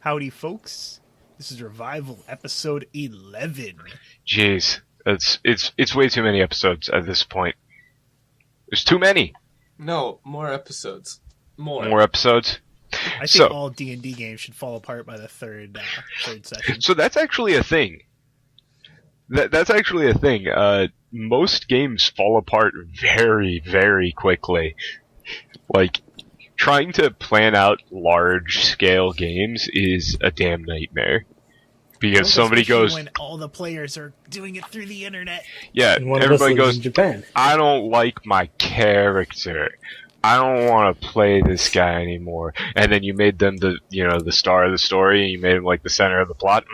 Howdy, folks. This is Revival episode 11. Jeez, it's way too many episodes at this point. There's too many. No, more episodes. More episodes. I think all D&D games should fall apart by the third session. So that's actually a thing. That's actually a thing. Most games fall apart very, very quickly. Like, trying to plan out large-scale games is a damn nightmare. Because somebody goes... when all the players are doing it through the internet. Yeah, everybody goes, in Japan. I don't like my character. I don't want to play this guy anymore. And then you made them the star of the story, and you made them like the center of the plot.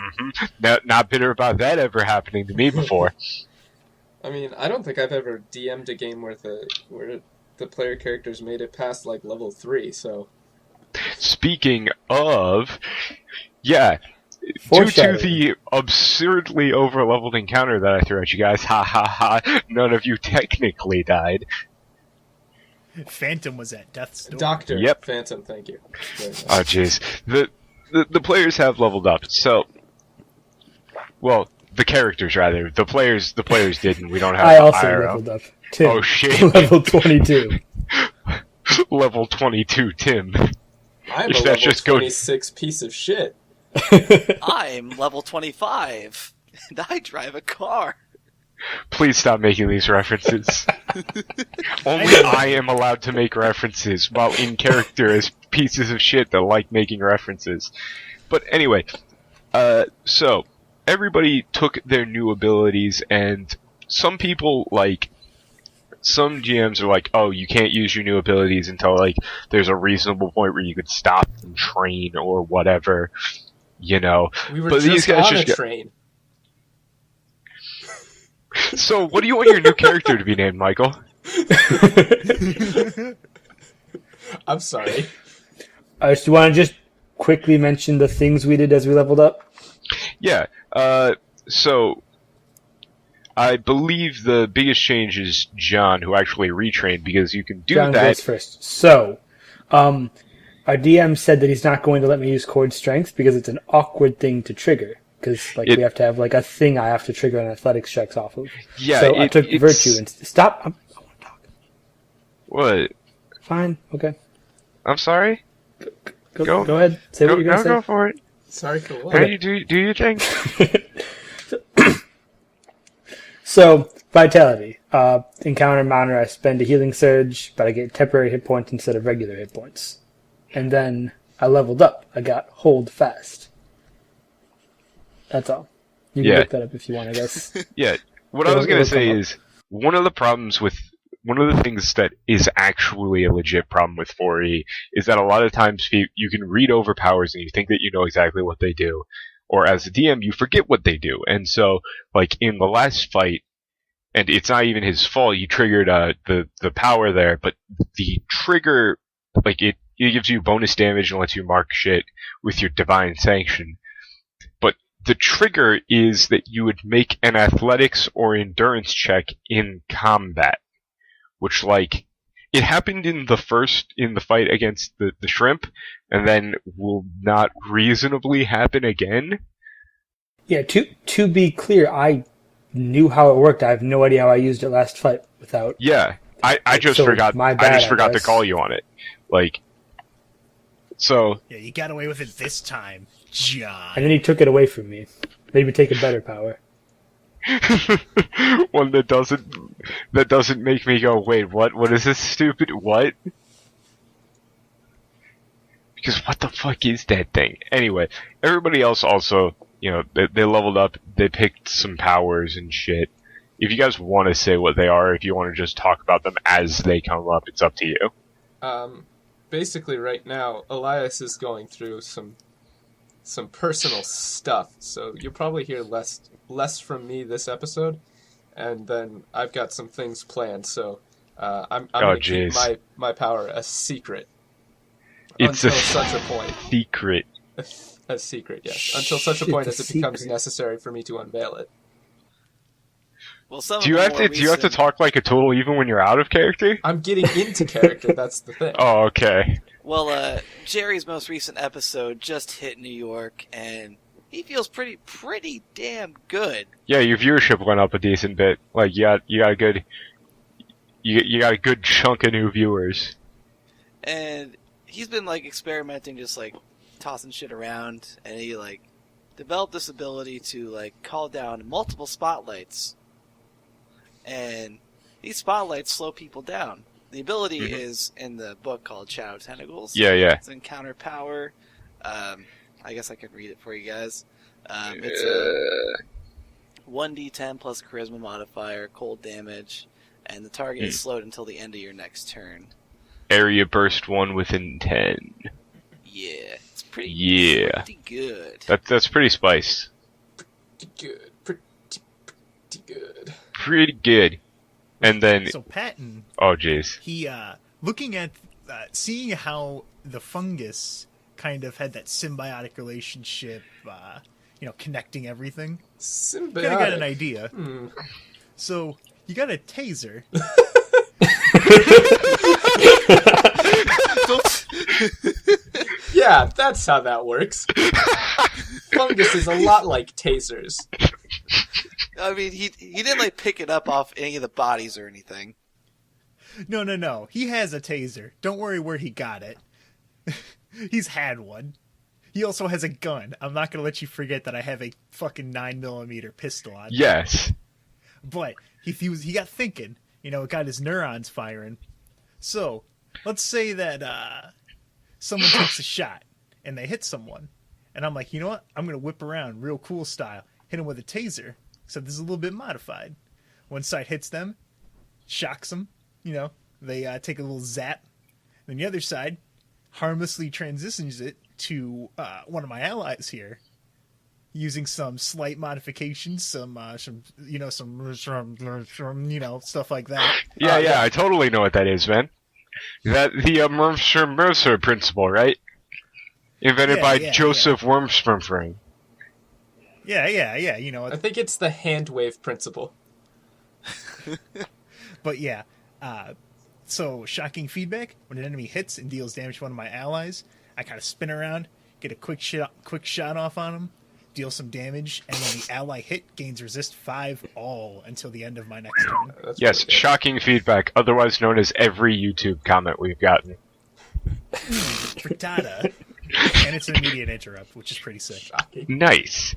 Not bitter about that ever happening to me before. I mean, I don't think I've ever DM'd a game where the player characters made it past like level 3. So, speaking of, yeah, due to the absurdly overleveled encounter that I threw at you guys, ha ha ha, none of you technically died. Phantom was at death's door. Doctor. Yep. Phantom, thank you. Oh, jeez. The players have leveled up, so... Well, the characters, rather. The players didn't. We don't have I also IRL. leveled up. Tim. Oh, shit. Level 22. Level 22, Tim. I'm a If level that's just 26 piece of shit. I'm level 25, and I drive a car. Please stop making these references. Only I am allowed to make references, while in character as pieces of shit that like making references. But anyway, so, everybody took their new abilities, and some people, like, some GMs are like, oh, you can't use your new abilities until, like, there's a reasonable point where you could stop and train or whatever, you know. We were but just these guys on a just train. So, what do you want your new character to be named, Michael? I'm sorry. Do you want to just quickly mention the things we did as we leveled up? Yeah, so, I believe the biggest change is John, who actually retrained, because you can do John that... goes first. So, our DM said that he's not going to let me use Cord Strength because it's an awkward thing to trigger. Because we have to have like a thing I have to trigger an athletics checks off of. Yeah, so I took Virtue and stop. I want to talk. What? Fine. Okay. I'm sorry? Go ahead. Say what you're going to say. Go for it. Sorry for what? Okay. Do your thing. So, Vitality. Encounter Mounder, I spend a healing surge, but I get temporary hit points instead of regular hit points. And then I leveled up. I got Hold Fast. That's all. You can look that up if you want, I guess. Yeah. What I was going to say is, one of the things that is actually a legit problem with 4E is that a lot of times you can read over powers and you think that you know exactly what they do. Or as a DM, you forget what they do. And so, like, in the last fight, and it's not even his fault, you triggered the power there, but the trigger, like, it gives you bonus damage and lets you mark shit with your Divine Sanction. But the trigger is that you would make an athletics or endurance check in combat. Which, like, it happened in the fight against the shrimp, and then will not reasonably happen again. Yeah, to be clear, I knew how it worked. I have no idea how I used it last fight without... Yeah, I just forgot. I just forgot to call you on it. Like, so... Yeah, you got away with it this time, John. And then he took it away from me. Maybe take a better power. One that doesn't make me go, wait, what is this stupid, what? Because what the fuck is that thing? Anyway, everybody else also, you know, they leveled up, they picked some powers and shit. If you guys want to say what they are, if you want to just talk about them as they come up, it's up to you. Basically right now, Elias is going through some personal stuff, so you'll probably hear less from me this episode, and then I've got some things planned, so I'm going to keep my power a secret. It's until such a point. Secret. A secret, yes. Until such a point as it becomes necessary for me to unveil it. Well, do you have to talk like a total even when you're out of character? I'm getting into character, that's the thing. Oh, okay. Well, Jerry's most recent episode just hit New York, and he feels pretty damn good. Yeah, your viewership went up a decent bit. Like you got a good you got a good chunk of new viewers. And he's been like experimenting, just like tossing shit around, and he like developed this ability to like call down multiple spotlights, and these spotlights slow people down. The ability is in the book called Shadow Tentacles. Yeah. It's encounter power. I guess I could read it for you guys. It's a 1d10 plus charisma modifier, cold damage, and the target is slowed until the end of your next turn. Area burst 1 within 10. Yeah, it's pretty good. That's pretty spiced. Pretty good. Pretty good. And then So Patton, oh jeez. he looking at seeing how the fungus kind of had that symbiotic relationship, connecting everything. Symbiotic. Kind of got an idea. So you got a taser. Yeah, that's how that works. Fungus is a lot like tasers. I mean, he didn't like pick it up off any of the bodies or anything. No. He has a taser. Don't worry where he got it. He's had one. He also has a gun. I'm not gonna let you forget that I have a fucking 9mm pistol on. Yes. But he got thinking. It got his neurons firing. So let's say that someone takes a shot and they hit someone, and I'm like, you know what? I'm gonna whip around real cool style, hit him with a taser. Except this is a little bit modified. One side hits them, shocks them. They take a little zap. Then the other side harmlessly transitions it to one of my allies here, using some slight modifications, some stuff like that. Yeah, I totally know what that is, man. That the Mercer principle, right? Invented by Joseph Wormspermfring. Yeah. I think it's the hand wave principle. But yeah, so shocking feedback. When an enemy hits and deals damage to one of my allies, I kind of spin around, get a quick shot off on him, deal some damage, and then the ally hit gains resist 5 all until the end of my next turn. Yes, shocking feedback, otherwise known as every YouTube comment we've gotten. Frittata. And it's an immediate interrupt, which is pretty sick. Shocking. Nice.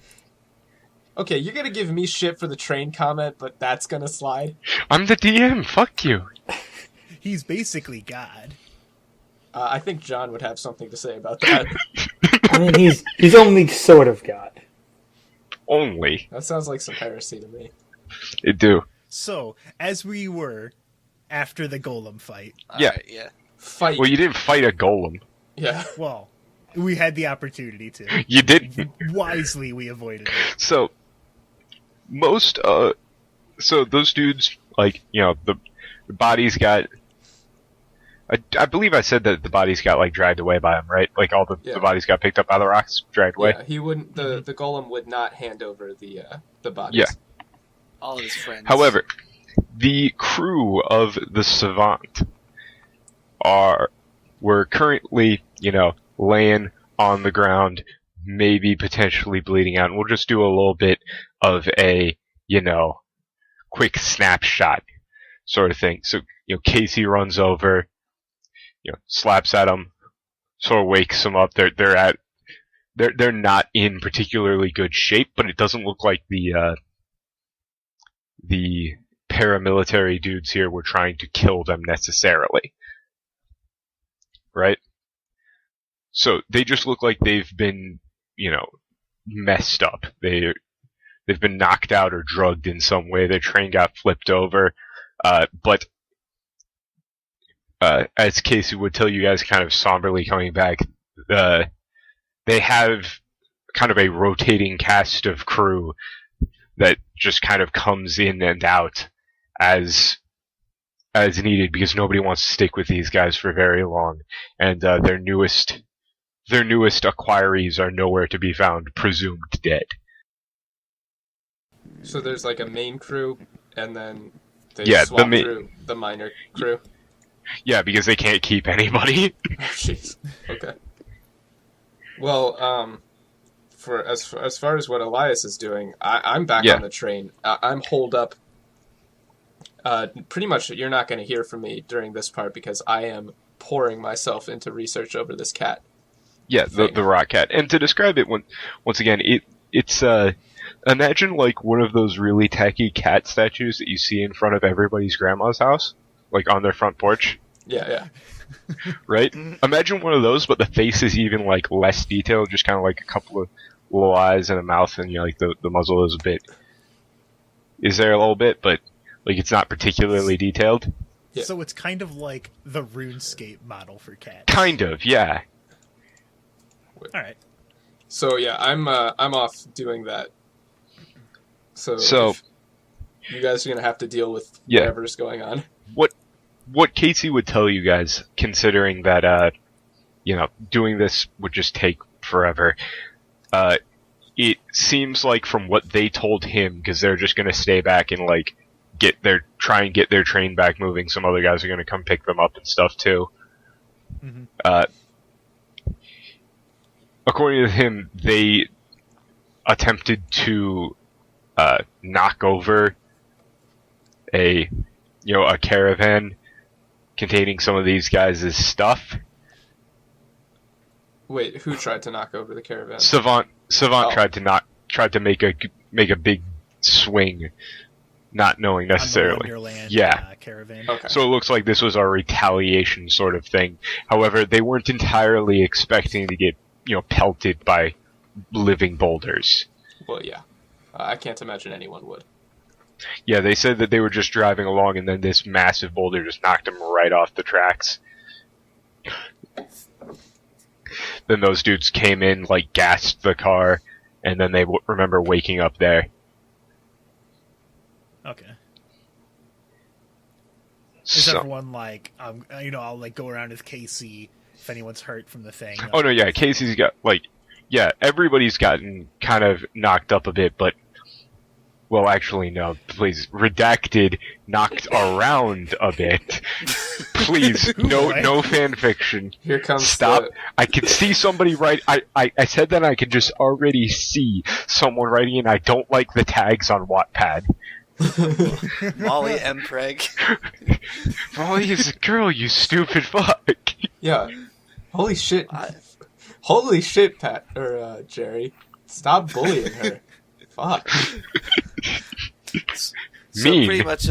Okay, you're gonna give me shit for the train comment, but that's gonna slide. I'm the DM. Fuck you. He's basically God. I think John would have something to say about that. I mean, he's only sort of God. Only. That sounds like some heresy to me. It do. So, as we were after the golem fight, Yeah. Alright, yeah. Fight. Well, you didn't fight a golem. Yeah. well, we had the opportunity to. You didn't. Wisely, we avoided it. So, so those dudes, like, the bodies got. I believe I said that the bodies got, like, dragged away by him, right? Like, all the bodies got picked up by the rocks, dragged away? Yeah, he wouldn't. The golem would not hand over the bodies. Yeah. All of his friends. However, the crew of the Savant were currently, laying on the ground, maybe potentially bleeding out. And we'll just do a little bit of a, quick snapshot sort of thing. So, Casey runs over, slaps at him, sort of wakes them up. They're not in particularly good shape, but it doesn't look like the paramilitary dudes here were trying to kill them necessarily. Right? So they just look like they've been, messed up. They've been knocked out or drugged in some way. Their train got flipped over. But as Casey would tell you guys kind of somberly coming back, they have kind of a rotating cast of crew that just kind of comes in and out as needed, because nobody wants to stick with these guys for very long, and their newest acquirees are nowhere to be found, presumed dead. So there's like a main crew, and then they Yeah, swap through the minor crew. Yeah, because they can't keep anybody. Oh, jeez. Okay. Well, for as far as what Elias is doing, I'm back Yeah. on the train. I'm holed up. Pretty much, you're not going to hear from me during this part because I am pouring myself into research over this cat. Yeah, the rock cat. And to describe it once again, it's imagine like one of those really tacky cat statues that you see in front of everybody's grandma's house, like on their front porch. Yeah. Right? Imagine one of those, but the face is even like less detailed, just kind of like a couple of little eyes and a mouth, and like the muzzle is there a little bit, but like it's not particularly detailed. Yeah. So it's kind of like the RuneScape model for cats. Kind of, yeah. All right. So yeah, I'm off doing that. So if you guys are gonna have to deal with whatever's going on. What Casey would tell you guys, considering that doing this would just take forever. It seems like from what they told him, because they're just gonna stay back and like try and get their train back moving. Some other guys are gonna come pick them up and stuff too. Mm-hmm. According to him, they attempted to knock over a caravan containing some of these guys' stuff. Wait, who tried to knock over the caravan? Savant tried to make a big swing, not knowing necessarily. On the Wonderland, caravan. Okay. So it looks like this was a retaliation sort of thing. However, they weren't entirely expecting to get pelted by living boulders. Well, yeah. I can't imagine anyone would. Yeah, they said that they were just driving along and then this massive boulder just knocked them right off the tracks. Then those dudes came in, like, gassed the car, and then they remember waking up there. Okay. Is everyone like, I'll like go around with Casey if anyone's hurt from the thing. Oh no, yeah, Casey's got everybody's gotten kind of knocked up a bit, but well, actually, no. Please, redacted, knocked around a bit. Please, no fan fiction. Here comes Stop. I could see somebody write. I said that I could just already see someone writing in. I don't like the tags on Wattpad. Molly M. Preg. Molly is a girl, you stupid fuck. Yeah. Holy shit. Holy shit, Pat or Jerry. Stop bullying her. Fuck. So pretty much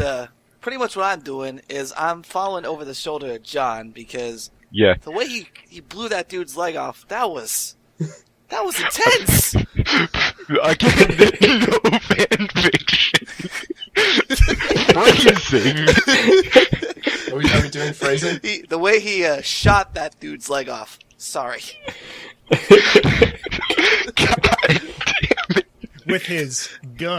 what I'm doing is I'm following over the shoulder of John because the way he blew that dude's leg off, that was intense. Again, no fan fiction. Phrasing. Are we doing phrasing? The way he shot that dude's leg off. Sorry. God damn it. With his gun.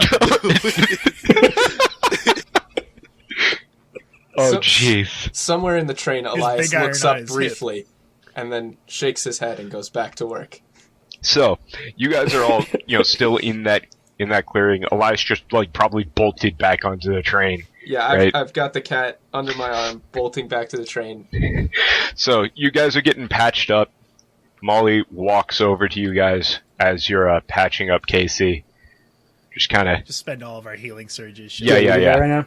Oh, jeez. Somewhere in the train, Elias big looks iron up on his briefly and then shakes his head and goes back to work. So, you guys are all, still in that clearing. Elias just, like, probably bolted back onto the train. Yeah, right? I've got the cat under my arm, bolting back to the train. So, you guys are getting patched up. Molly walks over to you guys as you're patching up Casey. Just kind of... Just spend all of our healing surges. Yeah. Right now?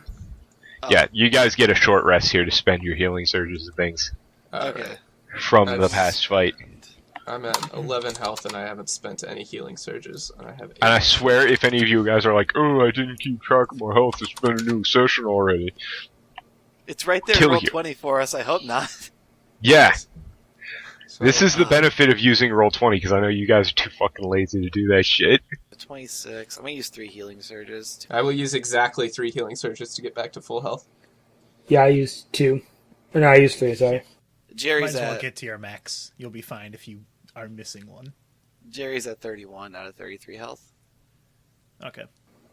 Yeah, you guys get a short rest here to spend your healing surges and things Okay. from the past fight. I'm at 11 health and I haven't spent any healing surges. And I have 8. And I swear, if any of you guys are like, "Oh, I didn't keep track of my health. It's been a new session already." It's right there. Kill Roll you. 20 for us. I hope not. Yeah, So, this is the benefit of using Roll20 because I know you guys are too fucking lazy to do that shit. 26. I'm gonna use 3 healing surges. I will use exactly 3 healing surges to get back to full health. Yeah, I used 2. No, I used 3, sorry. Might Jerry's as well at get to your max. You'll be fine if you are missing one. 31 out of 33 health. Okay.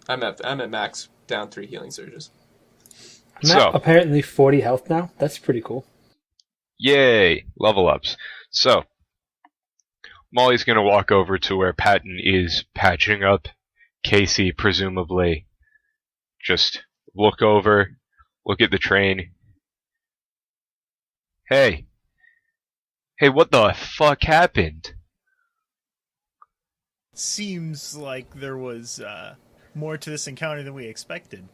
I'm at max, down 3 healing surges. I'm at apparently 40 health now. That's pretty cool. Yay, level ups. So, Molly's gonna walk over to where Patton is patching up Casey, presumably. Just look over, look at the train. Hey. Hey, what the fuck happened? Seems like there was more to this encounter than we expected.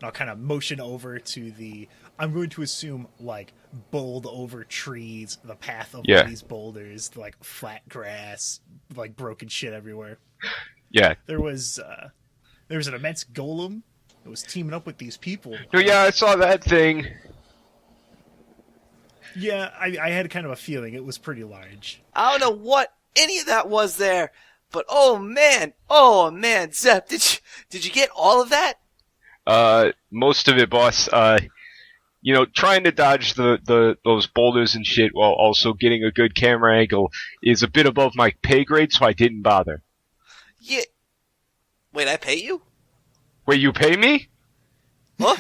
I'll kind of motion over to the, I'm going to assume, like, bowled over trees, the path of these boulders, like flat grass, like broken shit everywhere. Yeah. There was an immense golem that was teaming up with these people. Oh, yeah, I saw that thing. Yeah, I had kind of a feeling it was pretty large. I don't know what any of that was there, but oh man, Zep, did you get all of that? Most of it, boss. Trying to dodge those boulders and shit while also getting a good camera angle is a bit above my pay grade, so I didn't bother. Yeah. Wait, I pay you? Wait, you pay me? What?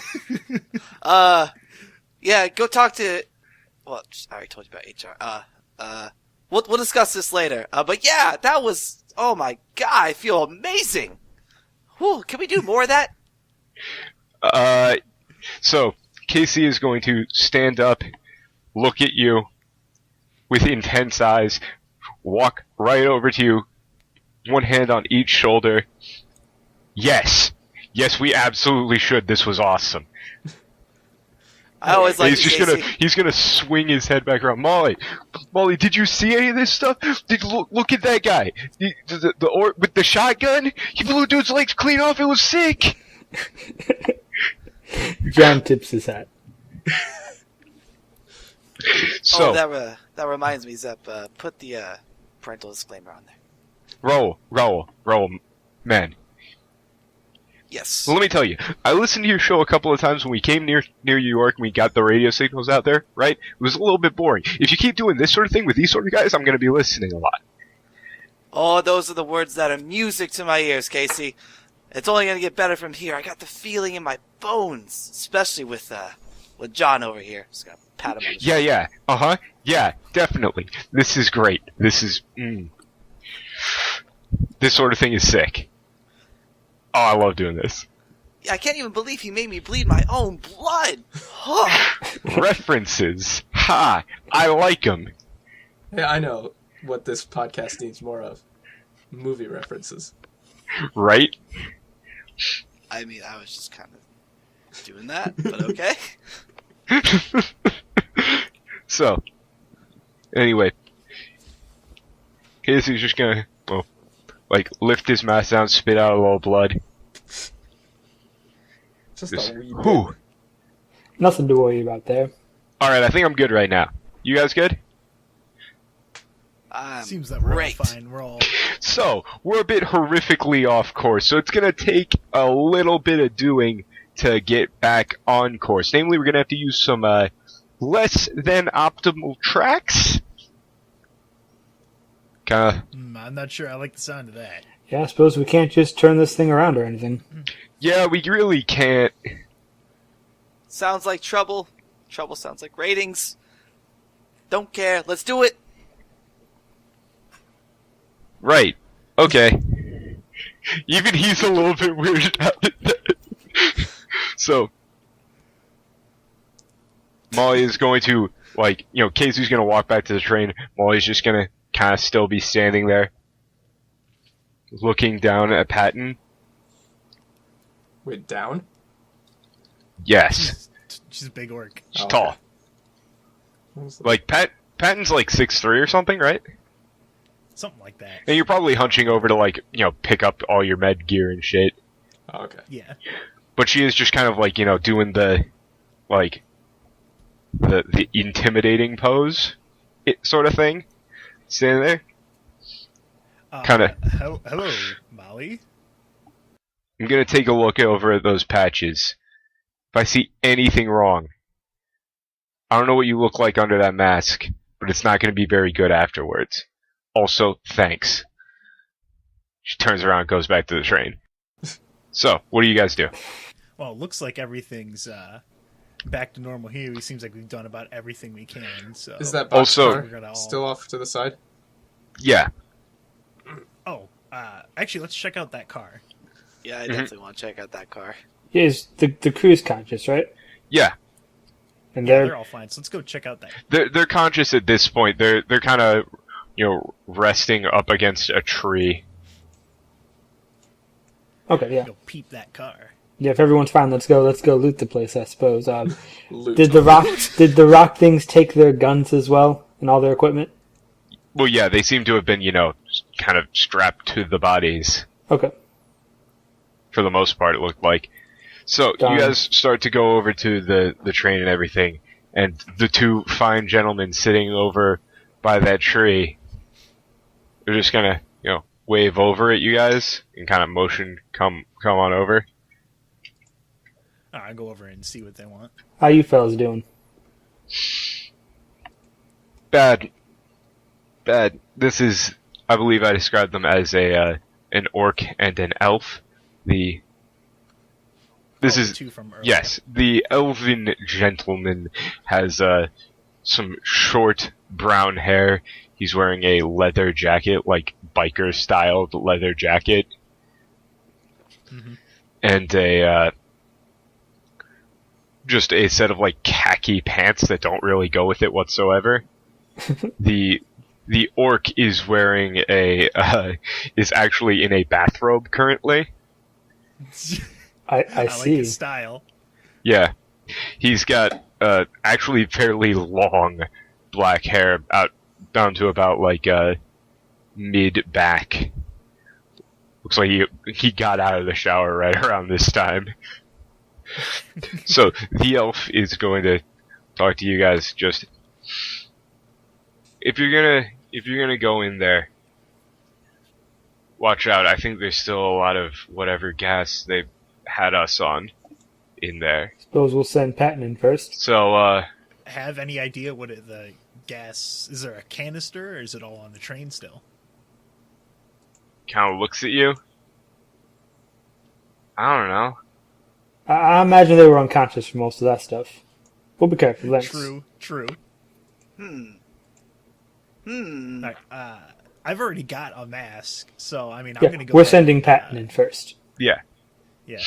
Yeah, go talk to. Well, I already told you about HR. We'll discuss this later. But yeah, that was. Oh my god, I feel amazing. Whew, can we do more of that? So Casey is going to stand up, look at you with intense eyes, walk right over to you, one hand on each shoulder. Yes, we absolutely should. This was awesome. I always like he's gonna swing his head back around. Molly, did you see any of this stuff? Look at that guy. With the shotgun, he blew dude's legs clean off. It was sick. John tips his hat. So that reminds me, Zep. Put the parental disclaimer on there. Roll, man. Yes. Well, let me tell you, I listened to your show a couple of times when we came near New York and we got the radio signals out there, right? It was a little bit boring. If you keep doing this sort of thing with these sort of guys, I'm going to be listening a lot. Oh, those are the words that are music to my ears, Casey. It's only going to get better from here. I got the feeling in my bones, especially with John over here. Just going to pat him on the shoulder. Yeah. Uh-huh. Yeah, definitely. This is great. This sort of thing is sick. Oh, I love doing this. Yeah, I can't even believe he made me bleed my own blood. References. Ha! I like them. Yeah, I know what this podcast needs more of. Movie references. Right? I mean, I was just kind of doing that, but okay. So, anyway. Casey's just gonna, lift his mask down, spit out a little blood. Just a wee bit. Whew. Nothing to worry about there. Alright, I think I'm good right now. You guys good? Seems that we're great. all fine. We're all... So, we're a bit horrifically off course, so it's gonna take a little bit of doing to get back on course. Namely, we're gonna have to use some, less than optimal tracks? Kinda. I'm not sure I like the sound of that. Yeah, I suppose we can't just turn this thing around or anything. Yeah, we really can't. Sounds like trouble. Trouble sounds like ratings. Don't care. Let's do it. Right. Okay. Even he's a little bit weirded out. So, Molly is going to, Casey's going to walk back to the train. Molly's just going to kind of still be standing there, looking down at Patton. Wait, down? Yes. She's a big orc. She's Oh, tall. okay. Patton's 6'3" or something, right? Something like that. And you're probably hunching over to, pick up all your med gear and shit. Oh, okay. Yeah. But she is just kind of doing the intimidating pose, sort of thing. Standing there. Kinda. Hello, Molly. I'm gonna take a look over at those patches. If I see anything wrong, I don't know what you look like under that mask, but it's not gonna be very good afterwards. Also, thanks. She turns around and goes back to the train. So, what do you guys do? Well, it looks like everything's back to normal here. It seems like we've done about everything we can. So Is that box Also- car We're gonna all- still off to the side? Yeah. Oh, actually, let's check out that car. Yeah, I definitely want to check out that car. Yeah, is the crew's conscious, right? Yeah. And Yeah, they're all fine. So let's go check out that. They're conscious at this point. They're kind of, resting up against a tree. okay, yeah. Go peep that car. Yeah, if everyone's fine, let's go loot the place, I suppose. Loot. Did the rock things take their guns as well and all their equipment? Well, yeah, they seem to have been, kind of strapped to the bodies. Okay. For the most part, it looked like. So Darn. you guys start to go over to the train and everything, and the two fine gentlemen sitting over by that tree, they're just gonna, wave over at you guys and kind of motion, come on over. I'll go over and see what they want. How you fellas doing? Bad. This is, I believe I described them as an orc and an elf. The Two from earlier. Yes, the elven gentleman has some short brown hair. He's wearing a leather jacket, like biker-styled leather jacket, and just a set of like khaki pants that don't really go with it whatsoever. The orc is wearing is actually in a bathrobe currently. I like see. his style. Yeah, he's got actually fairly long black hair out down to about like mid back. Looks like he got out of the shower right around this time. So the elf is going to talk to you guys. Just if you're gonna go in there, watch out. I think there's still a lot of whatever gas they had us on in there. Suppose we'll send Patton in first. So Have any idea what the gas? Is there a canister, or is it all on the train still? kind of looks at you. I don't know. I imagine they were unconscious for most of that stuff. We'll be careful. Thanks. True. Alright, I've already got a mask, so I'm Yeah, gonna go. we're ahead sending and, Patton in first. Yeah. Yeah,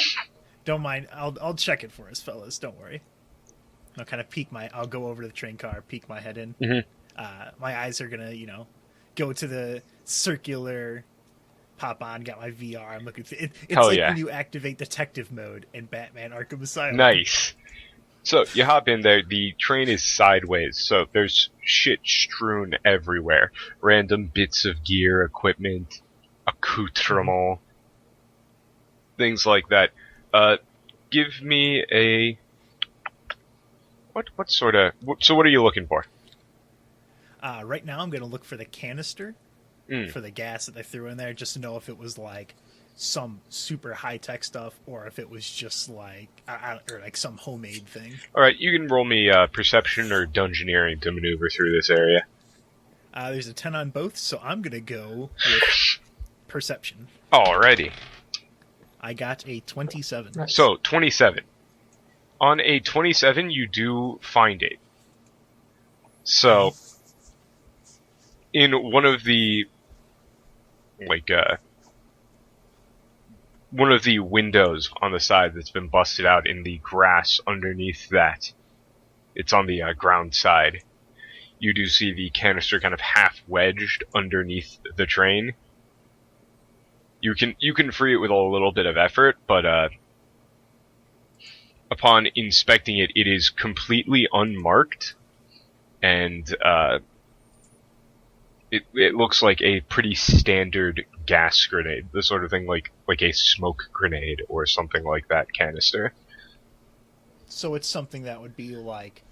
don't mind. I'll check it for us, fellas. Don't worry. I'll kind of I'll go over to the train car, peek my head in. My eyes are gonna, go to the circular. Pop on, got my VR. I'm looking. It's Hell like yeah. when you activate detective mode in Batman: Arkham Asylum. Nice. So you hop in there. The train is sideways, so there's shit strewn everywhere. Random bits of gear, equipment, accoutrement, things like that. Give me a what sort of? So what are you looking for? Right now, I'm gonna look for the canister for the gas that they threw in there, just to know if it was like some super high tech stuff or if it was just like or like some homemade thing. All right, you can roll me perception or dungeoneering to maneuver through this area. There's a 10 on both, so I'm gonna go with perception. Alrighty. I got a 27. Nice. So 27. On a 27, you do find it. So in one of the one of the windows on the side that's been busted out in the grass underneath that, it's on the ground side, you do see the canister kind of half wedged underneath the train. You can free it with a little bit of effort, but upon inspecting it, it is completely unmarked, and it looks like a pretty standard gas grenade, the sort of thing like a smoke grenade or something like that canister. So it's something that would be like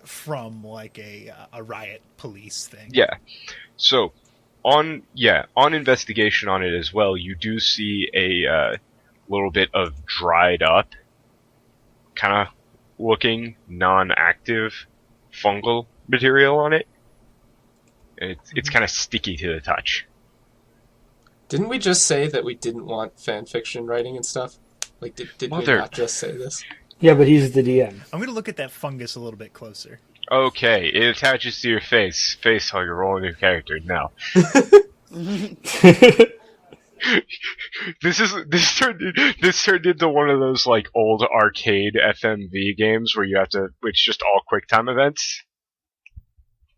from like a riot police thing. Yeah. So on investigation on it as well, you do see a little bit of dried up, kind of looking non-active fungal material on it. And it's kind of sticky to the touch. Didn't we just say that we didn't want fan fiction writing and stuff? Like, did we not just say this? Yeah, but he's the DM. I'm gonna look at that fungus a little bit closer. Okay, it attaches to your face. Face hugger, rolling your character now. This turned into one of those like old arcade FMV games where you have to, it's just all quick time events.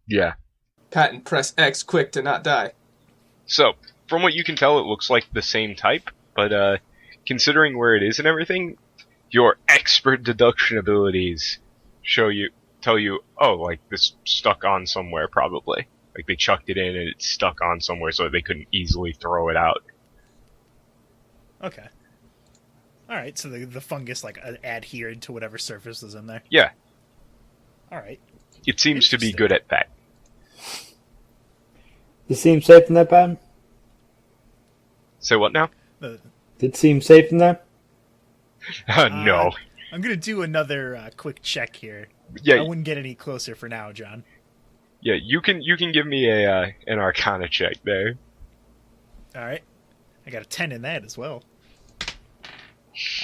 Yeah. Patton, press X quick to not die. So, from what you can tell, it looks like the same type, but considering where it is and everything, your expert deduction abilities tell you, oh, like this stuck on somewhere probably. Like they chucked it in and it stuck on somewhere so they couldn't easily throw it out. Okay. All right, so the fungus like adhered to whatever surface was in there. Yeah. All right. It seems to be good at that. It seems safe in there, Patton? Say what now? Did it seem safe in there? No. I'm gonna do another quick check here. Yeah. I wouldn't get any closer for now, John. Yeah, you can give me an Arcana check there. All right. I got a 10 in that as well.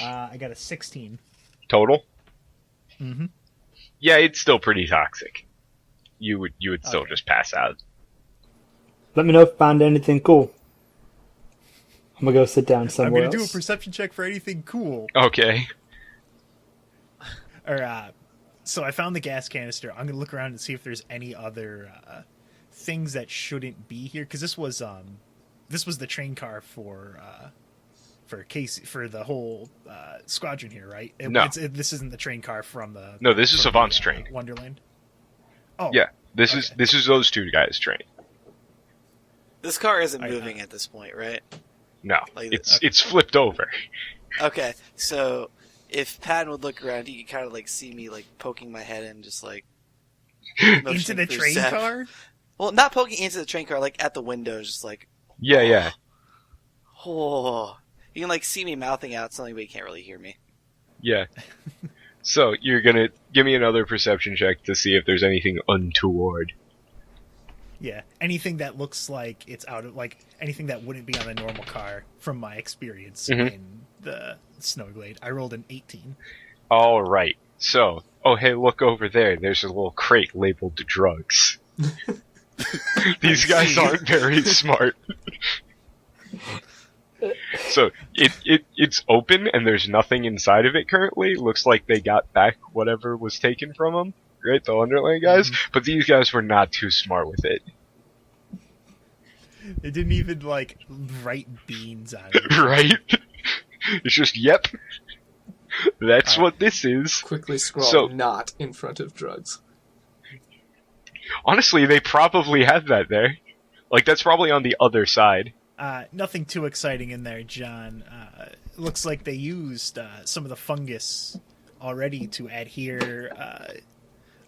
I got a 16. Total? Mm-hmm. Yeah, it's still pretty toxic. You would still just pass out. Let me know if you find anything cool. I'm gonna go sit down somewhere I'm gonna else. do a perception check for anything cool. Okay. So I found the gas canister. I'm gonna look around and see if there's any other things that shouldn't be here, because this was the train car for Casey, for the whole squadron here, right? No. This isn't the train car from the. No, this is from Savant's the, train. Wonderland. Oh Yeah, this is those two guys' train. This car isn't Right, moving at this point, right? No, Like it's flipped over. Okay, so if Patton would look around, he could kind of like see me like poking my head in, just like into motioning the for train Zep. car. Well, not poking into the train car, like at the window, just like Yeah. oh. You can like see me mouthing out something, but you can't really hear me. Yeah. So you're gonna give me another perception check to see if there's anything untoward. Yeah, anything that looks like it's out of, like, anything that wouldn't be on a normal car from my experience in the Snowglade. I rolled an 18. All right. So, oh hey, look over there. There's a little crate labeled drugs. These guys aren't very smart. So it's open and there's nothing inside of it currently. Looks like they got back whatever was taken from them. Right, the Underland guys, but these guys were not too smart with it. They didn't even, like, write beans on it. Right? It's just, yep. That's what this is. Quickly scroll So- not in front of drugs. Honestly, they probably have that there. Like, that's probably on the other side. Nothing too exciting in there, John. Looks like they used some of the fungus already to adhere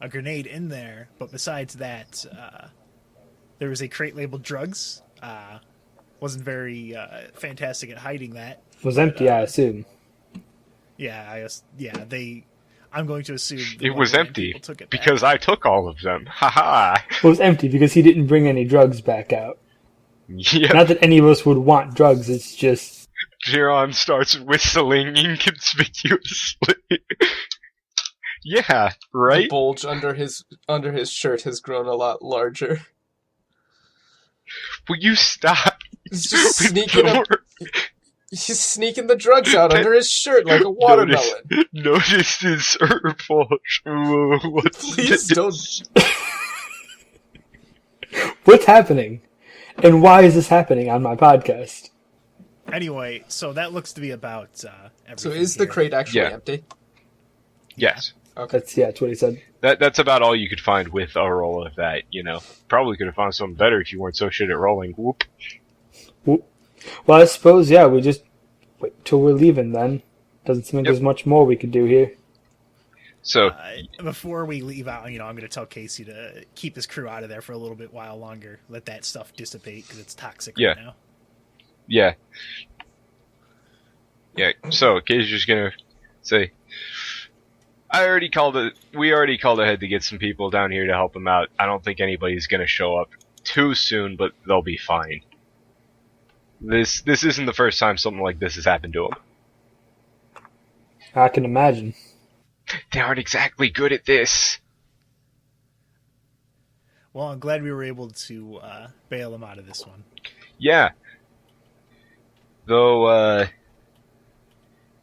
a grenade in there, but besides that, there was a crate labeled drugs. Wasn't very fantastic at hiding that. Was empty, I assume. Yeah, I'm going to assume It was Wonderland empty people took it because back. I took all of them. Haha. It was empty because he didn't bring any drugs back out. Yep. Not that any of us would want drugs, it's just... Jiron starts whistling inconspicuously. Yeah, The right? bulge under his shirt has grown a lot larger. Will you stop? He's just with sneaking the up. He's sneaking the drugs out under his shirt like a watermelon. Notice this herb bulge. What's Please don't. What's happening? And why is this happening on my podcast? Anyway, so that looks to be about everything. So is the here. crate actually Yeah. empty? Yes. Okay. That's what he said. That's about all you could find with a roll of that, you know. Probably could have found something better if you weren't so shit at rolling. Whoop. Well, I suppose, yeah, we just wait till we're leaving then. Doesn't seem like there's much more we could do here. So, Before we leave out, I'm going to tell Casey to keep his crew out of there for a little bit while longer. Let that stuff dissipate because it's toxic Yeah. right now. yeah. Yeah, so Casey's just gonna say, we already called ahead to get some people down here to help them out. I don't think anybody's gonna show up too soon, but they'll be fine. This isn't the first time something like this has happened to them. I can imagine. They aren't exactly good at this. Well, I'm glad we were able to bail them out of this one. Yeah. Though,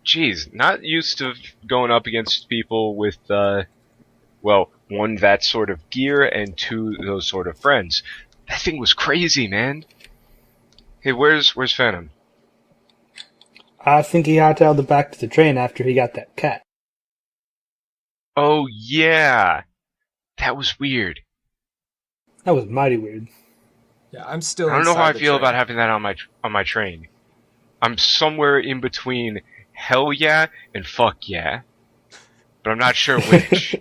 geez, not used to going up against people with, well, one, that sort of gear, and two, those sort of friends. That thing was crazy, man. Hey, where's Phantom? I think he hightailed it back to the train after he got that cat. Oh, yeah. That was weird. That was mighty weird. Yeah, I'm still. I don't know how I inside the feel train. about having that on my train. I'm somewhere in between hell yeah and fuck yeah. But I'm not sure which.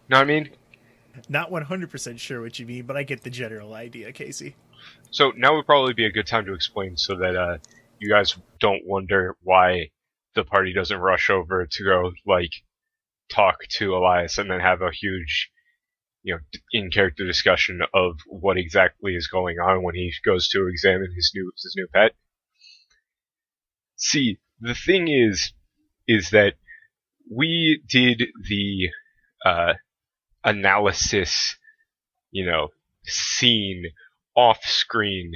Know what I mean? Not 100% sure what you mean, but I get the general idea, Casey. So now would probably be a good time to explain so that you guys don't wonder why the party doesn't rush over to go, like, talk to Elias and then have a huge, in-character discussion of what exactly is going on when he goes to examine his new pet. See, the thing is that we did the analysis, scene off screen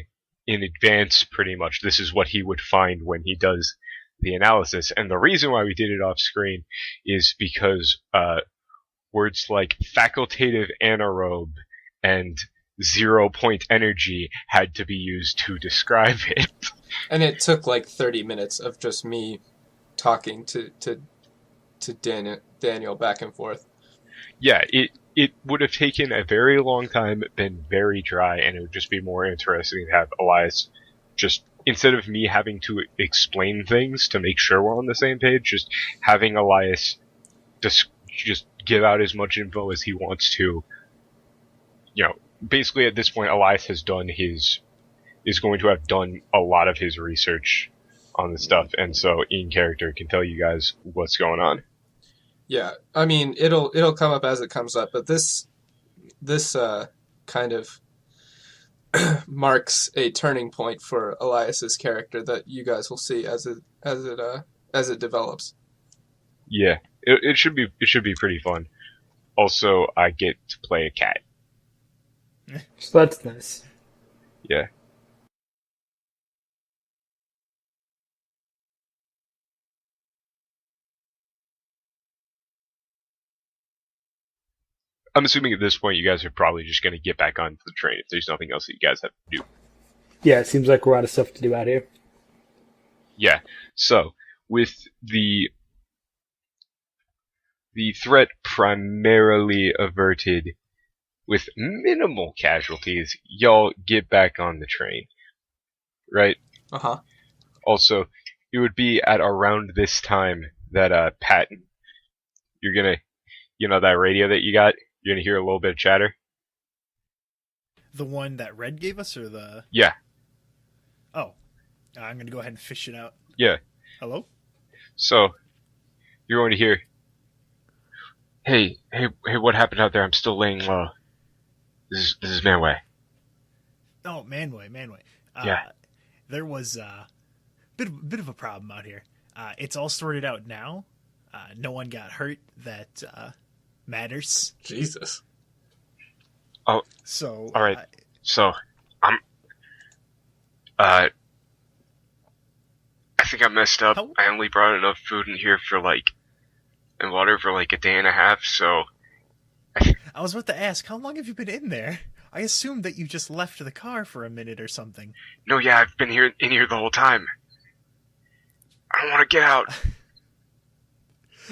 in advance pretty much. This is what he would find when he does the analysis. And the reason why we did it off screen is because words like facultative anaerobe and 0-point energy had to be used to describe it. And it took like 30 minutes of just me talking to Daniel back and forth. Yeah, it would have taken a very long time, been very dry, and it would just be more interesting to have Elias just, instead of me having to explain things to make sure we're on the same page, just having Elias just give out as much info as he wants to. Basically at this point, Elias is going to have done a lot of his research on the stuff, and so in character can tell you guys what's going on. Yeah, I mean it'll come up as it comes up, but this kind of marks a turning point for Elias's character that you guys will see as it develops. Yeah, it should be pretty fun. Also, I get to play a cat. So that's nice. Yeah. I'm assuming at this point you guys are probably just going to get back onto the train if there's nothing else that you guys have to do. Yeah, it seems like we're out of stuff to do out here. Yeah. So, with the threat primarily averted with minimal casualties, y'all get back on the train. Right? Uh-huh. Also, it would be at around this time that, Pat, you're gonna, that radio that you got, you're gonna hear a little bit of chatter. The one that Red gave us, or the... Yeah. Oh. I'm gonna go ahead and fish it out. Yeah. Hello? So, you're going to hear, Hey, what happened out there? I'm still laying low. This is Manway. Oh, Manway. Yeah. There was a bit of a problem out here. It's all sorted out now. No one got hurt that matters. Jesus. Oh. So. All right. So, I think I messed up. How? I only brought enough food in here and water for like a day and a half, so... I was about to ask, how long have you been in there? I assumed that you just left the car for a minute or something. No, yeah, I've been in here the whole time. I don't want to get out.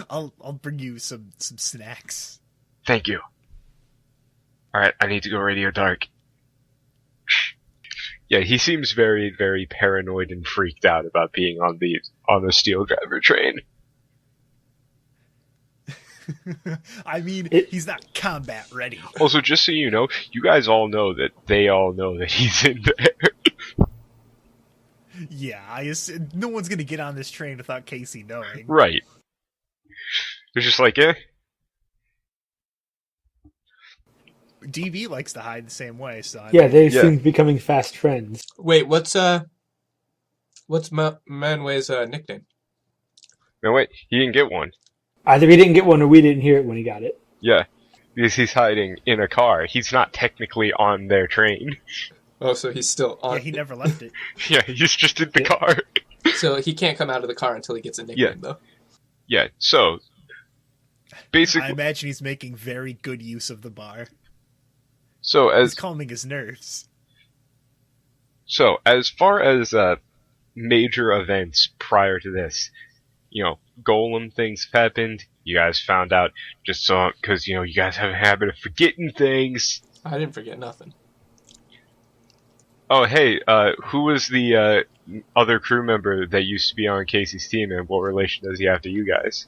I'll bring you some snacks. Thank you. Alright, I need to go radio dark. Yeah, he seems very, very paranoid and freaked out about being on the steel driver train. I mean, he's not combat ready. Also, just so you know, you guys all know that they all know that he's in there. Yeah, no one's gonna get on this train without Casey knowing. Right. It's just like, DB likes to hide the same way, so They seem becoming fast friends. Wait, what's Manway's nickname? No, wait, he didn't get one. Either he didn't get one or we didn't hear it when he got it. Yeah, because he's hiding in a car. He's not technically on their train. Oh, so he's still on. Yeah, he never left it. Yeah, he's just in the car. So he can't come out of the car until he gets a nickname, though. Yeah, so I basically, imagine he's making very good use of the bar. so He's as calming his nerves. far as major events prior to this, golem things have happened. You guys found out just so because you guys have a habit of forgetting things. I didn't forget nothing. Oh, hey, who was the other crew member that used to be on Casey's team, and what relation does he have to you guys?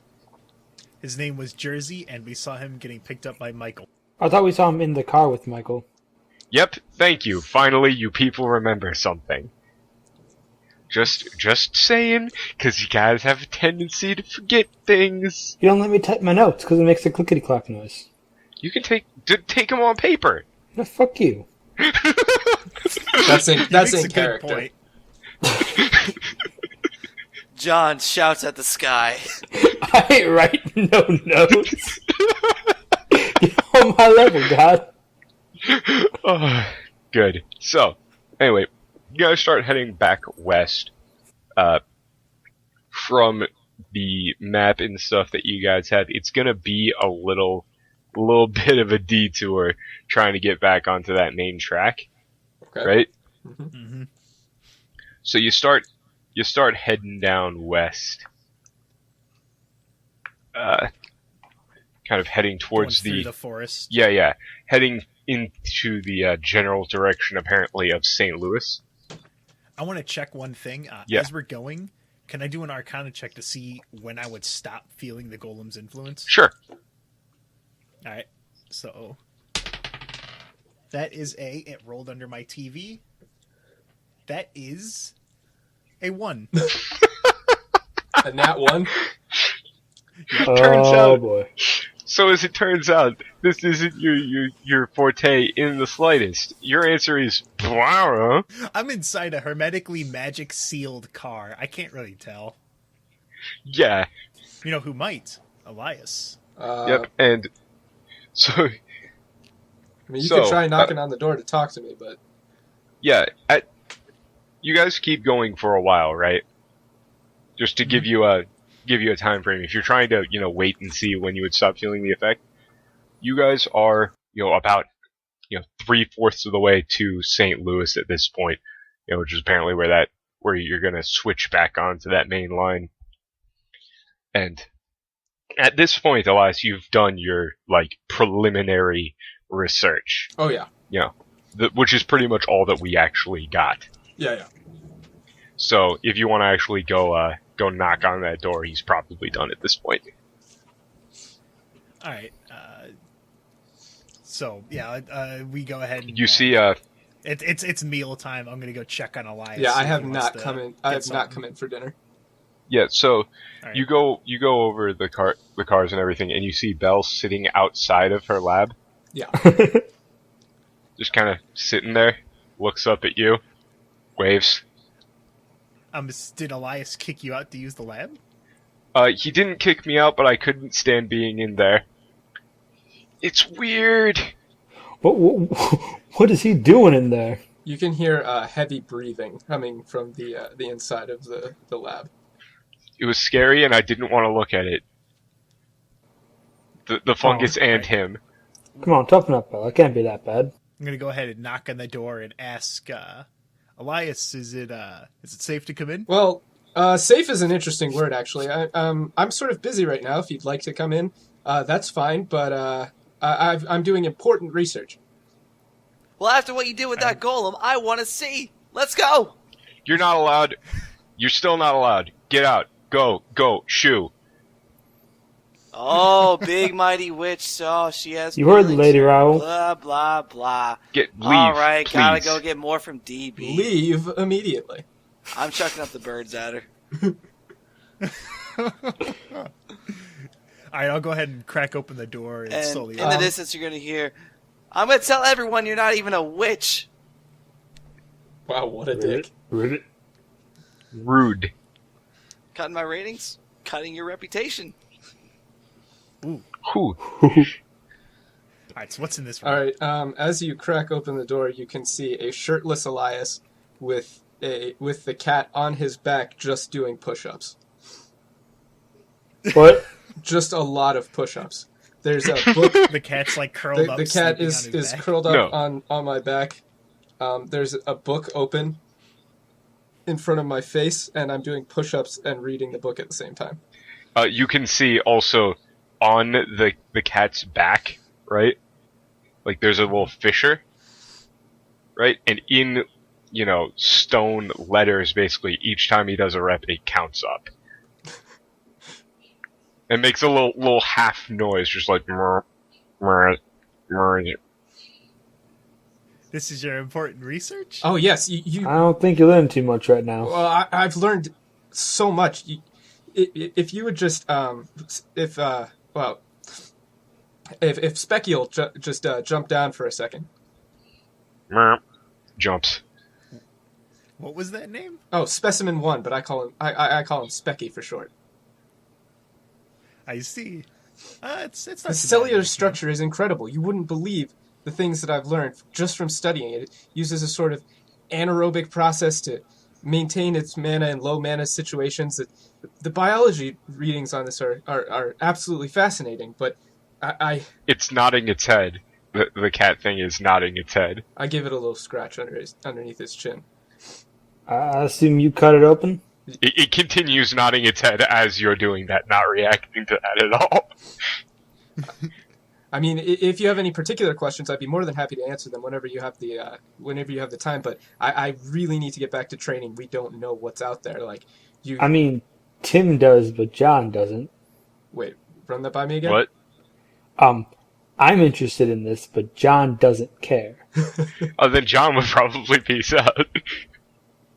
His name was Jersey, and we saw him getting picked up by Michael. I thought we saw him in the car with Michael. Yep, thank you. Finally, you people remember something. Just saying, because you guys have a tendency to forget things. You don't let me type my notes because it makes a clickety-clack noise. You can take them on paper. No, fuck you. That's He in makes a good character. point. John shouts at the sky. I ain't writing no notes. Get on my level, God. Oh, good. So, anyway, you guys start heading back west from the map and stuff that you guys have. It's gonna be a little bit of a detour trying to get back onto that main track, Okay. right? Mm-hmm. So you start heading down west, kind of heading towards Going through the forest. yeah, heading into the general direction apparently of St. Louis. I want to check one thing. Yeah. As we're going, can I do an Arcana check to see when I would stop feeling the golem's influence? Sure. All right. So that is it rolled under my TV. That is a 1. A nat 1? Turns out- boy. So as it turns out, this isn't your forte in the slightest. Your answer is wow. I'm inside a hermetically magic sealed car. I can't really tell. Yeah. You know who might? Elias. Yep. And so I mean, you So, could try knocking on the door to talk to me, but yeah, you guys keep going for a while, right? Just to give you a time frame. If you're trying to, wait and see when you would stop feeling the effect, you guys are, about, 3/4 of the way to St. Louis at this point, which is apparently where you're gonna switch back onto that main line. And at this point, Elias, you've done your, preliminary research, oh yeah. which is pretty much all that we actually got. Yeah. So if you want to actually go knock on that door, he's probably done at this point. All right. So yeah, we go ahead. And, You see, it's meal time. I'm gonna go check on Elias. Yeah, I see if have he wants not to come in. get I have not something. come in for dinner. yeah. So All right. you go over the cars and everything, and you see Belle sitting outside of her lab, Yeah. just kind of sitting there, looks up at you, waves. Did Elias kick you out to use the lab? He didn't kick me out, but I couldn't stand being in there. It's weird. What is he doing in there? You can hear heavy breathing coming from the inside of the lab. It was scary, and I didn't want to look at it. The fungus and right. him. Come on, toughen up, Bella. It can't be that bad. I'm gonna go ahead and knock on the door and ask Elias, is it safe to come in? Well, safe is an interesting word, actually. I'm sort of busy right now. If you'd like to come in, that's fine. But I'm doing important research. Well, after what you did with that golem, I want to see. Let's go. You're not allowed. You're still not allowed. Get out. Go. Shoo. Oh, big mighty witch. Oh, she has. You heard the feelings. lady, Raoul. Blah blah blah. Leave. All right, please. gotta go get more from DB. Leave immediately. I'm chucking up the birds at her. All right, I'll go ahead and crack open the door and And slowly. in the distance, you're gonna hear, "I'm gonna tell everyone you're not even a witch." Wow, what a dick. Rude. Cutting my ratings, cutting your reputation. Who? right, so what's in this room? All right. As you crack open the door, you can see a shirtless Elias with the cat on his back, just doing push-ups. What? Just a lot of push-ups. There's a book. The cat's like curled up. The cat sleeping is on his back. curled up No. on my back. There's a book open in front of my face, and I'm doing push-ups and reading the book at the same time. You can see also on the cat's back, right? Like there's a little fissure, right? And in, stone letters, basically, each time he does a rep, it counts up. It makes a little half noise, just like. This is your important research? Oh yes, I don't think you learn too much right now. Well, I've learned so much. If you would just, if Specular just jump down for a second. Jumps. What was that name? Oh, Specimen 1, but I call him Specky for short. I see. It's not The too cellular bad. structure is incredible. You wouldn't believe the things that I've learned just from studying it. It uses a sort of anaerobic process to maintain its mana in low mana situations. The biology readings on this are absolutely fascinating, but It's nodding its head. The cat thing is nodding its head. I give it a little scratch underneath his chin. I assume you cut it open? It continues nodding its head as you're doing that, not reacting to that at all. I mean, if you have any particular questions, I'd be more than happy to answer them whenever you have the time. But I really need to get back to training. We don't know what's out there. I mean, Tim does, but John doesn't. Wait, run that by me again. What? I'm interested in this, but John doesn't care. Oh, then John would probably peace out.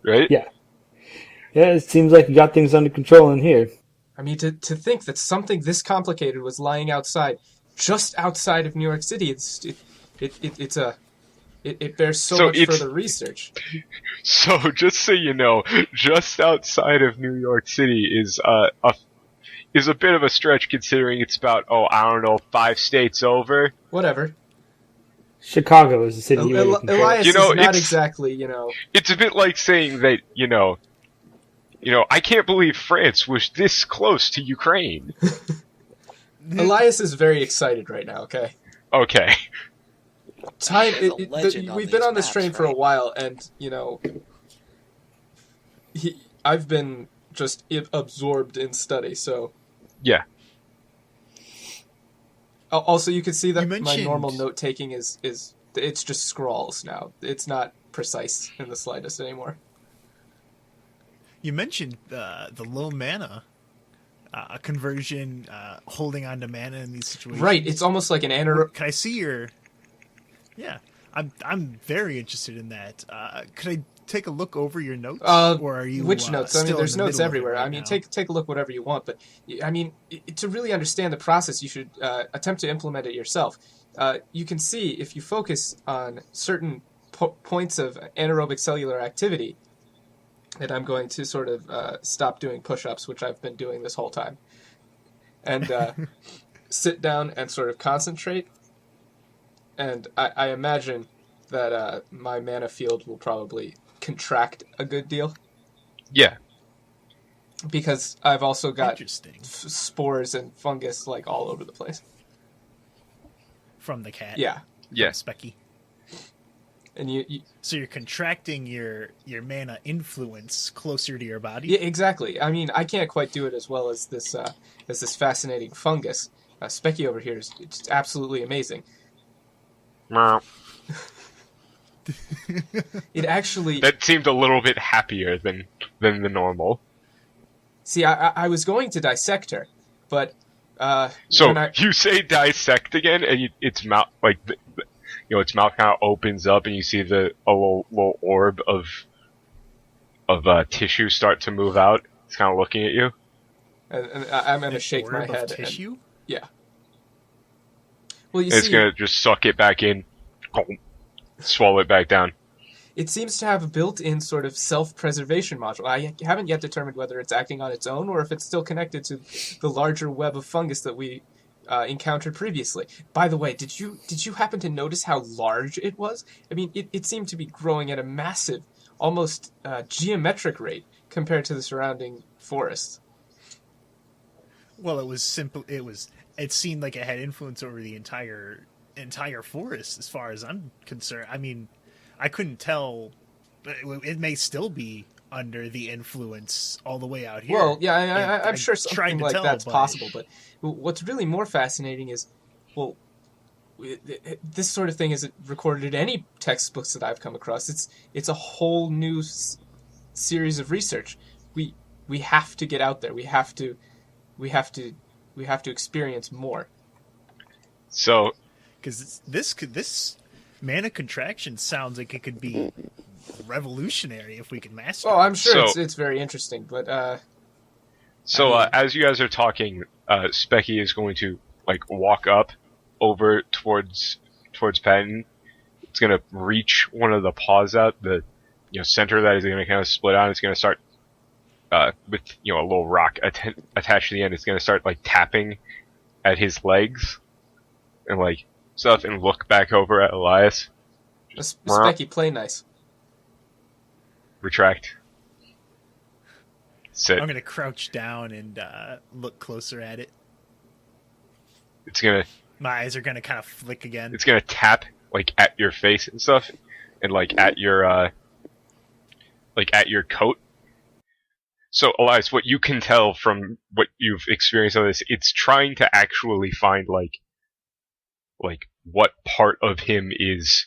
Right? Yeah. Yeah, it seems like you got things under control in here. I mean, to think that something this complicated was lying outside, just outside of New York City, it bears so much further research. So, just so you know, just outside of New York City is a bit of a stretch considering it's about, 5 states over. Whatever. Chicago is the city you would control. Elias You know, is not it's- exactly, It's a bit like saying that, I can't believe France was this close to Ukraine. Elias is very excited right now, okay? Okay. Time. There's a legend on We've been these on this maps, train for a right? while, and I've been just absorbed in study. So Yeah. also you can see that You my mentioned- normal note taking is it's just scrawls now. It's not precise in the slightest anymore. You mentioned the low mana conversion, holding on to mana in these situations. Right. It's almost like an anaerobic. Can I see your? Yeah, I'm very interested in that. Could I take a look over your notes? Or are you Which notes? I mean, still there's in the notes middle of it everywhere. right I mean, now? take a look whatever you want, but I mean, to really understand the process, you should attempt to implement it yourself. You can see if you focus on certain points of anaerobic cellular activity, and I'm going to sort of stop doing push-ups, which I've been doing this whole time, and sit down and sort of concentrate. And I imagine that my mana field will probably contract a good deal Yeah. because I've also got Interesting. spores and fungus all over the place. From the cat. Yeah, Yes. Specky. and you So you're contracting your mana influence closer to your body. yeah, exactly. I mean, I can't quite do it as well as this fascinating fungus. Specky over here is it's absolutely amazing. Meow. It actually That seemed a little bit happier than the normal. see. I was going to dissect her, but So when I, you say dissect again, and its mouth its mouth kind of opens up, and you see a little orb of tissue start to move out. It's kind of looking at you. and I'm going to An shake my orb of head. Tissue. Yeah. Well, you And it's see, gonna just suck it back in, swallow it back down. it seems to have a built-in sort of self-preservation module. I haven't yet determined whether it's acting on its own or if it's still connected to the larger web of fungus that we encountered previously. By the way, did you happen to notice how large it was? I mean, it seemed to be growing at a massive, almost geometric rate compared to the surrounding forest. Well, it was simple. It seemed like it had influence over the entire forest, as far as I'm concerned. I mean, I couldn't tell. It may still be under the influence all the way out here. Well, yeah, I'm sure something like that's but... possible. But what's really more fascinating is, well, this sort of thing isn't recorded in any textbooks that I've come across. It's a whole new series of research. We have to get out there. We have to experience more. So, because this mana contraction sounds like it could be revolutionary if we can master it. Oh, I'm sure it's very interesting, but as you guys are talking, Specky is going to walk up over towards Patton. It's going to reach one of the paws out, the center that is going to kind of split out. It's going to start with a little rock attached to the end. It's going to start tapping at his legs and stuff, and look back over at Elias. Specky, play nice. Retract. Sit. I'm gonna crouch down and look closer at it. It's gonna. My eyes are gonna kind of flick again. It's gonna tap at your face and stuff, and at your at your coat. So, Elias, what you can tell from what you've experienced on this, it's trying to actually find what part of him is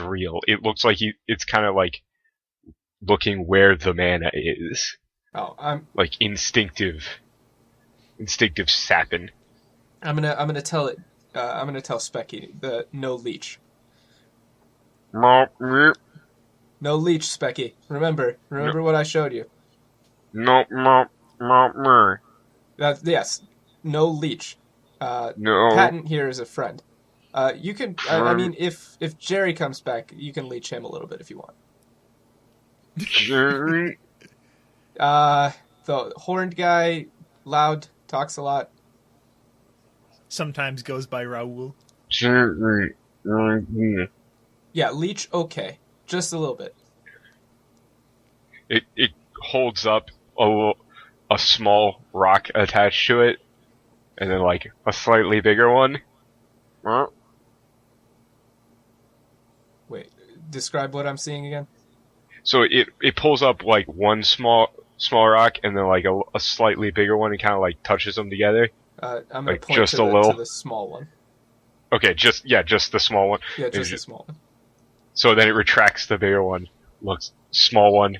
real. It looks like it's kind of looking where the mana is. Oh, I'm instinctive sapping. I'm gonna tell it. I'm gonna tell Specky the no leech. No leech, Specky. Remember what I showed you. No. Yes, no leech. No. Patton here is a friend. You can. I mean, if Jerry comes back, you can leech him a little bit if you want. Jerry. The horned guy, loud, talks a lot. Sometimes goes by Raoul. Jerry. Yeah, leech. Okay, just a little bit. It holds up a small rock attached to it, and then a slightly bigger one. Wait, describe what I'm seeing again. So it pulls up one small rock, and then a slightly bigger one, and kind of touches them together. I'm gonna point just to a little. To the small one. Okay, just the small one. Yeah, just the small one. So then it retracts the bigger one. Looks small one.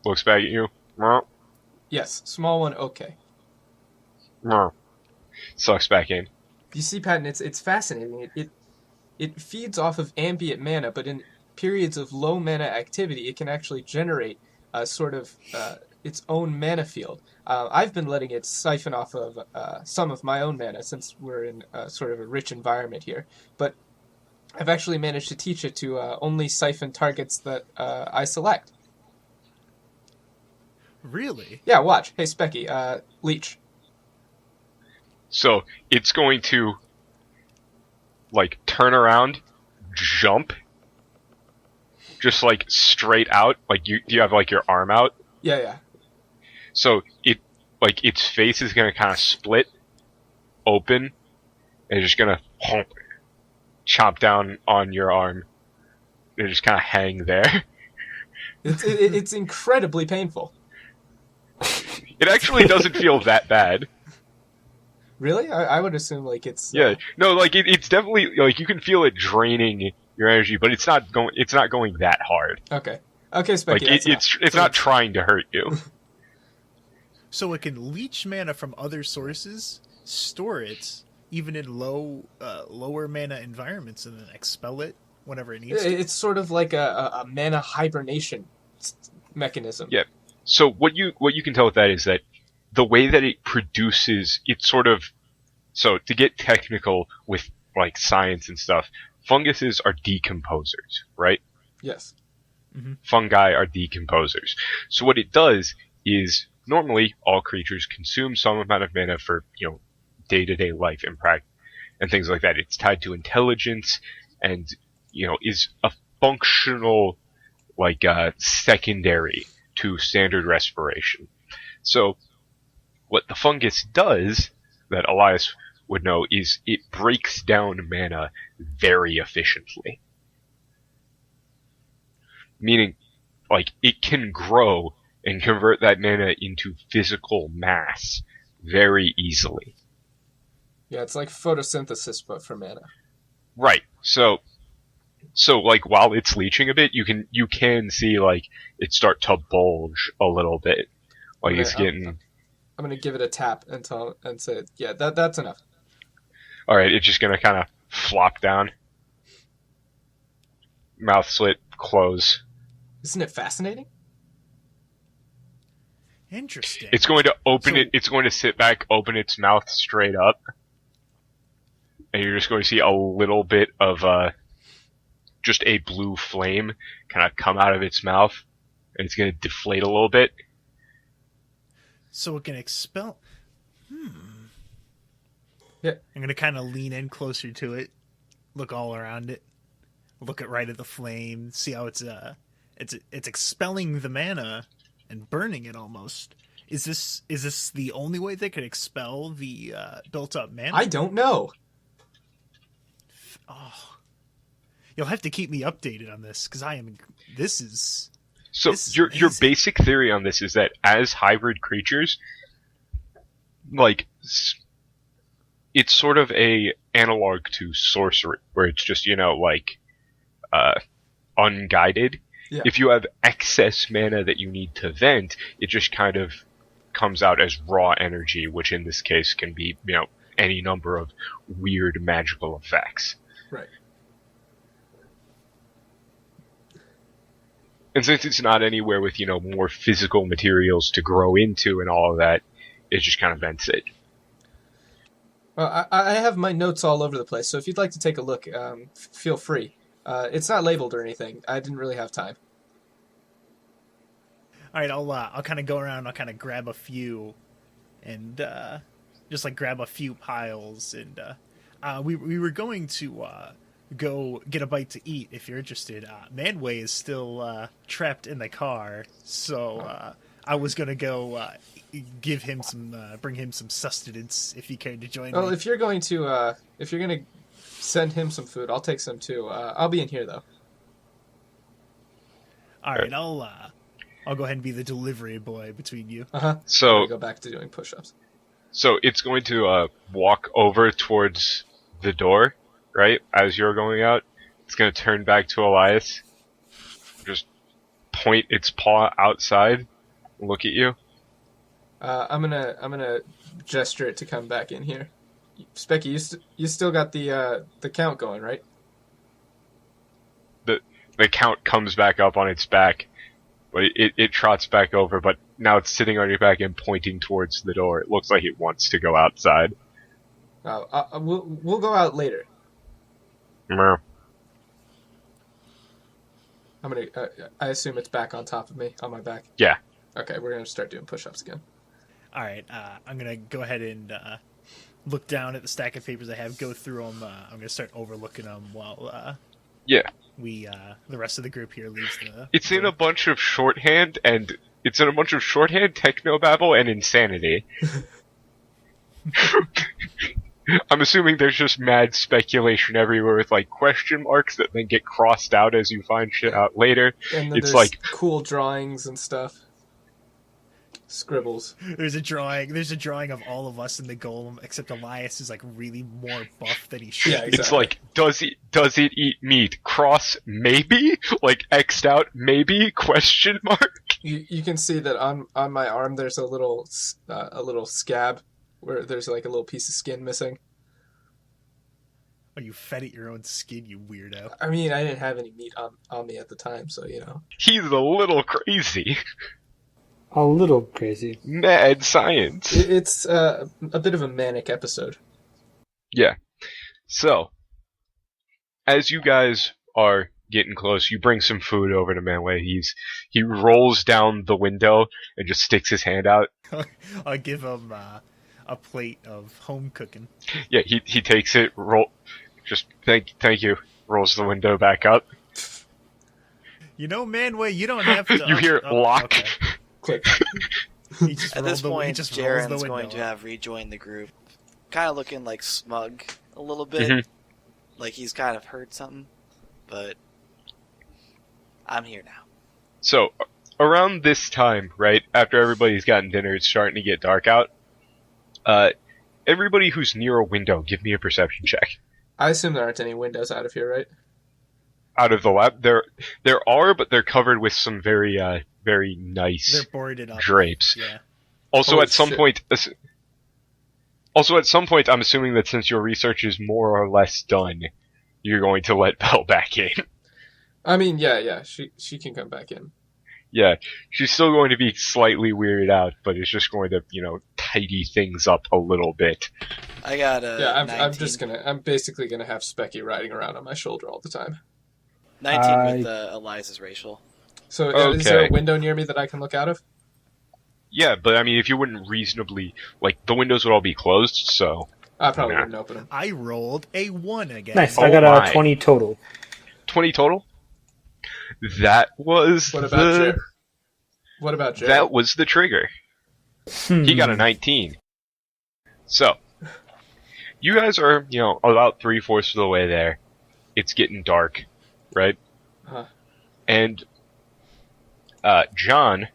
Looks back at you. Yes, small one. Okay. Sucks back in. You see, Patton, it's fascinating. It feeds off of ambient mana, but in periods of low mana activity, it can actually generate a sort of its own mana field. I've been letting it siphon off of some of my own mana since we're in sort of a rich environment here. But I've actually managed to teach it to only siphon targets that I select. Really? Yeah, watch. Hey, Specky, leech. So it's going to turn around, jump, just straight out. Do you have your arm out? Yeah. So it its face is gonna kind of split open, and it's just gonna chomp down on your arm, and just kind of hang there. It's incredibly painful. It actually doesn't feel that bad. Really? I would assume it's yeah. No, it's definitely you can feel it draining your energy, but it's not going that hard. Okay, Specky. It's not trying to hurt you. So it can leech mana from other sources, store it even in lower mana environments, and then expel it whenever it needs to. It's sort of like a mana hibernation mechanism. Yeah. So what you can tell with that is that the way that it produces, it's sort of, so to get technical with science and stuff, funguses are decomposers, right? Yes. Mm-hmm. Fungi are decomposers. So what it does is normally all creatures consume some amount of mana for, day-to-day life and things like that. It's tied to intelligence and, is a functional, secondary to standard respiration. So, what the fungus does, that Elias would know, is it breaks down mana very efficiently. Meaning, it can grow and convert that mana into physical mass very easily. Yeah, it's like photosynthesis, but for mana. Right. So while it's leeching a bit, you can see it start to bulge a little bit. It's getting. I'm gonna give it a tap and say, yeah, that's enough. All right, it's just gonna kind of flop down. Mouth slit, close. Isn't it fascinating? Interesting. It's going to open it. It's going to sit back, open its mouth straight up, and you're just going to see a little bit of just a blue flame kind of come out of its mouth, and it's going to deflate a little bit. So it can expel. Yeah. I'm going to kind of lean in closer to it, look all around it, look right at the flame, see how it's expelling the mana and burning it almost. Is this the only way they could expel the built up mana? I don't know. Oh, you'll have to keep me updated on this because this is your basic theory on this is that as hybrid creatures, it's sort of a analog to sorcery, where it's just unguided. Yeah. If you have excess mana that you need to vent, it just kind of comes out as raw energy, which in this case can be, any number of weird magical effects. Right. And since it's not anywhere with, more physical materials to grow into and all of that, it just kind of vents it. Well, I have my notes all over the place, so if you'd like to take a look, feel free. It's not labeled or anything. I didn't really have time. All right, I'll kind of go around. I'll kind of grab a few, and just grab a few piles. And we were going to go get a bite to eat if you're interested. Manway is still trapped in the car, so I was gonna go give him bring him some sustenance if he cared to join me. Well, if you're going to send him some food, I'll take some too. I'll be in here though. All right, I'll go ahead and be the delivery boy between you. So go back to doing push-ups. So it's going to walk over towards the door, right? As you're going out, it's going to turn back to Elias, just point its paw outside, and look at you. I'm gonna gesture it to come back in here. Specky, you still got the count going, right? The count comes back up on its back, but it trots back over, but now it's sitting on your back and pointing towards the door. It looks like it wants to go outside. We'll go out later. Meow. I'm gonna. I assume it's back on top of me, on my back. Yeah. Okay, we're gonna start doing push-ups again. All right, I'm gonna go ahead and look down at the stack of papers I have, go through them. I'm gonna start overlooking them while Yeah. the rest of the group here leaves the. It's in a bunch of shorthand, technobabble, and insanity. I'm assuming there's just mad speculation everywhere with question marks that then get crossed out as you find shit out later. And then it's there's cool drawings and stuff. Scribbles. There's a drawing of all of us in the golem, except Elias is really more buff than he should. Yeah, exactly. It's does it eat meat? Cross maybe? X'd out maybe? Question mark? You can see that on my arm there's a little scab where there's a little piece of skin missing. Oh, you fed it your own skin, you weirdo. I mean, I didn't have any meat on me at the time, so He's a little crazy. A little crazy. Mad science. It's a bit of a manic episode. Yeah. So, as you guys are getting close. You bring some food over to Manway. He rolls down the window and just sticks his hand out. I'll give him a plate of home cooking. Yeah, he takes it. Thank you. Rolls the window back up. You know, Manway, you don't have to. You hear lock. Okay. Click. At this point, Jaren's rolls the going window to up. have rejoined the group, kind of looking like smug a little bit, Mhm. like he's kind of heard something, but I'm here now. So, around this time, right, after everybody's gotten dinner, it's starting to get dark out. Everybody who's near a window, give me a perception check. I assume there aren't any windows out of here, right? Out of the lab, there are, but they're covered with some very nice They're boarded up. drapes. Yeah. Also, Holy at some shit. point, I'm assuming that since your research is more or less done, you're going to let Belle back in. I mean, yeah, she can come back in. Yeah, she's still going to be slightly weirded out, but it's just going to, tidy things up a little bit. I got a Yeah, 19, I'm basically gonna have Specky riding around on my shoulder all the time. 19 with Elias's racial. So is Okay. there a window near me that I can look out of? Yeah, but I mean, if you wouldn't reasonably, the windows would all be closed, so I probably Nah. wouldn't open them. I rolled a 1 again. Nice. Oh I got my. a 20 total. 20 total? That was What about Jared? What about Jared? That was the trigger. He got a 19. So, you guys are, about 3/4 of the way there. It's getting dark, right? Uh-huh. And John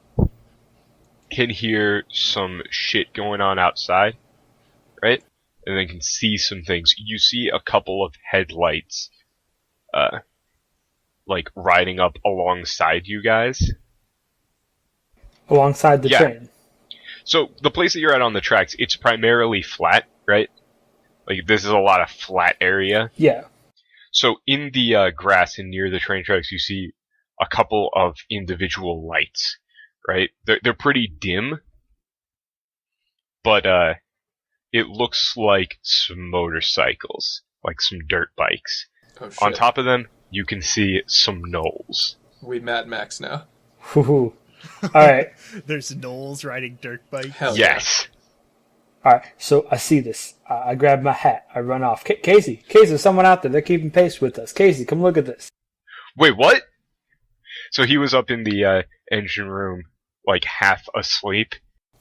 can hear some shit going on outside, right? And then can see some things. You see a couple of headlights, riding up alongside you guys. Alongside the Yeah. train. So, the place that you're at on the tracks, it's primarily flat, right? This is a lot of flat area. Yeah. So, in the grass and near the train tracks, you see a couple of individual lights, right? They're pretty dim, but it looks like some motorcycles, like some dirt bikes. Oh shit. On top of them, you can see some gnolls. We Mad Max now. Whoo-hoo. All right. There's gnolls riding dirt bikes. Hell Yes. All right. So I see this. I grab my hat. I run off. Casey, there's someone out there. They're keeping pace with us. Casey, come look at this. Wait, what? So he was up in the engine room, half asleep.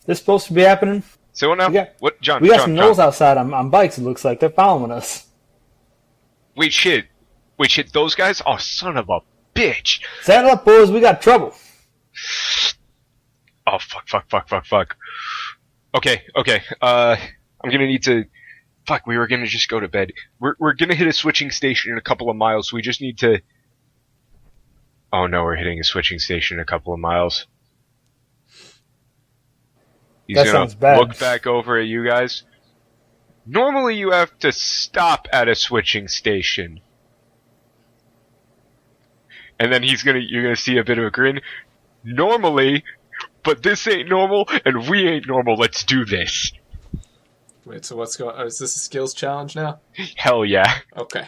This supposed to be happening? So what now? We got- What, John? We got John, some John. gnolls outside on bikes. It looks like they're following us. Wait, shit. Those guys? Oh, son of a bitch. Saddle up, boys. We got trouble. Oh, fuck. Okay. I'm gonna need to... Fuck, we were gonna just go to bed. We're gonna hit a switching station in a couple of miles, so we just need to... Oh no, we're hitting a switching station in a couple of miles. He's That gonna sounds bad. look back over at you guys. Normally you have to stop at a switching station. And then you're gonna see a bit of a grin. Normally, but this ain't normal, and we ain't normal, let's do this. Wait, so what's going on? Is this a skills challenge now? Hell yeah. Okay.